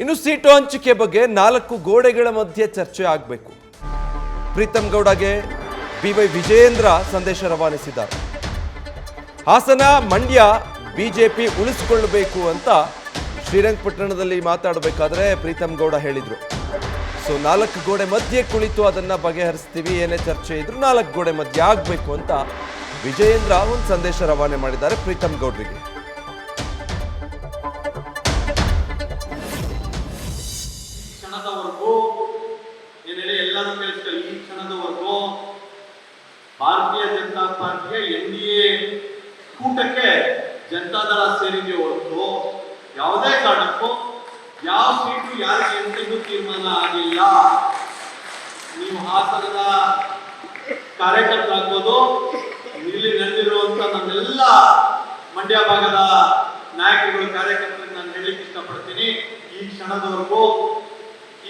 ಇನ್ನು ಸೀಟು ಹಂಚಿಕೆ ಬಗ್ಗೆ 4 ಗೋಡೆಗಳ ಮಧ್ಯೆ ಚರ್ಚೆ ಆಗಬೇಕು. ಪ್ರೀತಂ ಗೌಡಗೆ ಬಿವೈ ವಿಜಯೇಂದ್ರ ಸಂದೇಶ ರವಾನಿಸಿದ್ದಾರೆ. ಹಾಸನ ಮಂಡ್ಯ ಬಿಜೆಪಿ ಉಳಿಸಿಕೊಳ್ಳಬೇಕು ಅಂತ ಶ್ರೀರಂಗಪಟ್ಟಣದಲ್ಲಿ ಮಾತಾಡಬೇಕಾದ್ರೆ ಪ್ರೀತಂ ಗೌಡ ಹೇಳಿದ್ರು. ಸೊ 4 ಗೋಡೆ ಮಧ್ಯೆ ಕುಳಿತು ಅದನ್ನ ಬಗೆಹರಿಸ್ತೀವಿ, ಏನೇ ಚರ್ಚೆ ಇದ್ರು 4 ಗೋಡೆ ಮಧ್ಯೆ ಆಗಬೇಕು ಅಂತ ವಿಜಯೇಂದ್ರ ಒಂದು ಸಂದೇಶ ರವಾನೆ ಮಾಡಿದ್ದಾರೆ ಪ್ರೀತಂ ಗೌಡ್ರಿಗೆ. ಈ ಕ್ಷಣದವರೆಗೂ ಭಾರತೀಯ ಜನತಾ ಪಾರ್ಟಿಯ ಎನ್ಡಿಎ ಕೂಟಕ್ಕೆ ಜನತಾದಳ ಸೇರಿದೆ ಹೊರತು ಯಾವುದೇ ಕಾರಣಕ್ಕೂ ಯಾವ ಸೀಟು ಯಾರಿಗೆ ಅಂತ ಇನ್ನೂ ತೀರ್ಮಾನ ಆಗಿಲ್ಲ. ನೀವು ಹಾಸನದ ಕಾರ್ಯಕರ್ತರಾಗ್ಬೋದು, ಇಲ್ಲಿ ನಡೆದಿರುವಂತ ನಮ್ಮೆಲ್ಲ ಮಂಡ್ಯ ಭಾಗದ ನಾಯಕರುಗಳು ಕಾರ್ಯಕರ್ತರಿಗೆ ನಾನು ಹೇಳಲಿಕ್ಕೆ ಇಷ್ಟಪಡ್ತೀನಿ. ಈ ಕ್ಷಣದವರೆಗೂ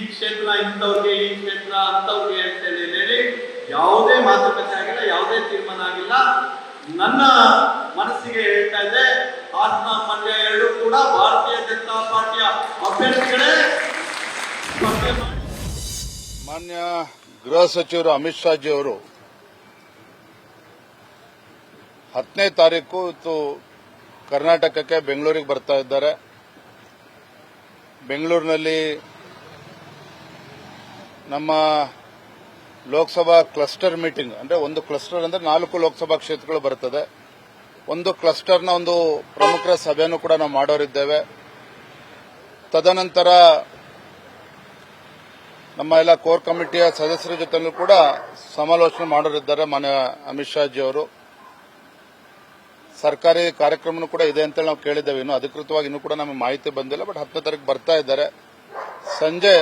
ಈ ಕ್ಷೇತ್ರ ಇಂಥವ್ರಿಗೆ, ಈ ಕ್ಷೇತ್ರ ಅಂತವ್ರಿಗೆ ಅಂತ ಹೇಳಿ ಯಾವುದೇ ಮಾತುಕತೆ ಆಗಿಲ್ಲ, ಯಾವುದೇ ತೀರ್ಮಾನ ಆಗಿಲ್ಲ. ನನ್ನ ಮನಸ್ಸಿಗೆ ಹೇಳ್ತಾ ಇದೆ, ಹಾಸನ ಮಂಡ್ಯ ಎರಡೂ ಕೂಡ ಭಾರತೀಯ ಜನತಾ ಪಾರ್ಟಿಯ ಅಭ್ಯರ್ಥಿಗಳೇ. ಮಾನ್ಯ ಗೃಹ ಸಚಿವರು ಅಮಿತ್ ಶಾ ಜಿ ಅವರು 10ನೇ ತಾರೀಕು ಇವತ್ತು ಕರ್ನಾಟಕಕ್ಕೆ ಬೆಂಗಳೂರಿಗೆ ಬರ್ತಾ ಇದ್ದಾರೆ. ಬೆಂಗಳೂರಿನಲ್ಲಿ ನಮ್ಮ ಲೋಕಸಭಾ ಕ್ಲಸ್ಟರ್ ಮೀಟಿಂಗ್, ಅಂದ್ರೆ ಒಂದು ಕ್ಲಸ್ಟರ್ ಅಂದ್ರೆ 4 ಲೋಕಸಭಾ ಕ್ಷೇತ್ರಗಳು ಬರುತ್ತದೆ. ಒಂದು ಕ್ಲಸ್ಟರ್ನ ಒಂದು ಪ್ರಮುಖರ ಸಭೆಯನ್ನು ಕೂಡ ನಾವು ಮಾಡೋರಿದ್ದೇವೆ. ತದನಂತರ ನಮ್ಮ ಎಲ್ಲ ಕೋರ್ ಕಮಿಟಿಯ ಸದಸ್ಯರ ಜೊತೆಲೂ ಕೂಡ ಸಮಾಲೋಚನೆ ಮಾಡೋರಿದ್ದಾರೆ ಮಾನ್ಯ ಅಮಿತ್ ಶಾ ಜಿ ಅವರು. ಸರ್ಕಾರಿ ಕಾರ್ಯಕ್ರಮನೂ ಕೂಡ ಇದೆ ಅಂತೇಳಿ ನಾವು ಕೇಳಿದ್ದೇವೆ. ಇನ್ನು ಅಧಿಕೃತವಾಗಿ ಇನ್ನೂ ಕೂಡ ನಮಗೆ ಮಾಹಿತಿ ಬಂದಿಲ್ಲ. ಬಟ್ 10ನೇ ತಾರೀಕು ಬರ್ತಾ ಇದ್ದಾರೆ. ಸಂಜೆ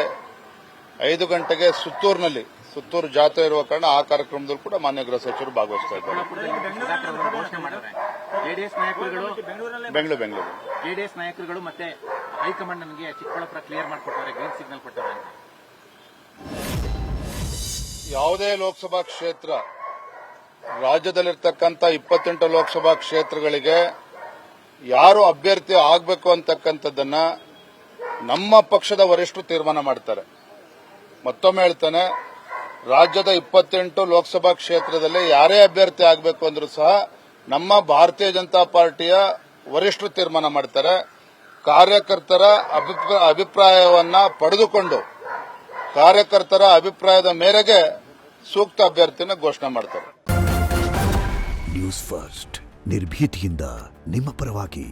5 ಗಂಟೆಗೆ ಸುತ್ತೂರು ಜಾತ್ರೆ ಇರುವ ಕಾರಣ ಆ ಕಾರ್ಯಕ್ರಮದಲ್ಲಿ ಕೂಡ ಮಾನ್ಯ ಗೃಹ ಸಚಿವರು ಭಾಗವಹಿಸ್ತಾ ಇದ್ದಾರೆ. ಬೆಂಗಳೂರು ಜೆಡಿಎಸ್ ನಾಯಕರುಗಳು ಮತ್ತೆ ಹೈಕಮಾಂಡ್ ನಮಗೆ ಚಿಕ್ಕಬಳ್ಳಾಪುರ ಕ್ಲಿಯರ್ ಮಾಡಿಕೊಟ್ಟಾರೆ, ಗ್ರೀನ್ ಸಿಗ್ನಲ್ ಕೊಟ್ಟಾರೆ. ಯಾವುದೇ ಲೋಕಸಭಾ ಕ್ಷೇತ್ರ, ರಾಜ್ಯದಲ್ಲಿರ್ತಕ್ಕಂಥ 28 ಲೋಕಸಭಾ ಕ್ಷೇತ್ರಗಳಿಗೆ ಯಾರು ಅಭ್ಯರ್ಥಿ ಆಗಬೇಕು ಅಂತಕ್ಕಂಥದ್ದನ್ನ ನಮ್ಮ ಪಕ್ಷದ ವರಿಷ್ಠರು ತೀರ್ಮಾನ ಮಾಡ್ತಾರೆ. ಮತ್ತೊಮ್ಮೆ ಹೇಳ್ತಾನೆ, ರಾಜ್ಯದ 28 ಲೋಕಸಭಾ ಕ್ಷೇತ್ರದಲ್ಲಿ ಯಾರೇ ಅಭ್ಯರ್ಥಿ ಆಗಬೇಕು ಅಂದ್ರೂ ಸಹ ನಮ್ಮ ಭಾರತೀಯ ಜನತಾ ಪಾರ್ಟಿಯ ವರಿಷ್ಠರು ತೀರ್ಮಾನ ಮಾಡ್ತಾರೆ. ಕಾರ್ಯಕರ್ತರ ಅಭಿಪ್ರಾಯವನ್ನ ಪಡೆದುಕೊಂಡು ಕಾರ್ಯಕರ್ತರ ಅಭಿಪ್ರಾಯದ ಮೇರೆಗೆ ಸೂಕ್ತ ಅಭ್ಯರ್ಥಿನ ಘೋಷಣೆ ಮಾಡ್ತಾರೆ. ನ್ಯೂಸ್ ಫಸ್ಟ್, ನಿರ್ಭೀತಿಯಿಂದ ನಿಮ್ಮ ಪರವಾಗಿ.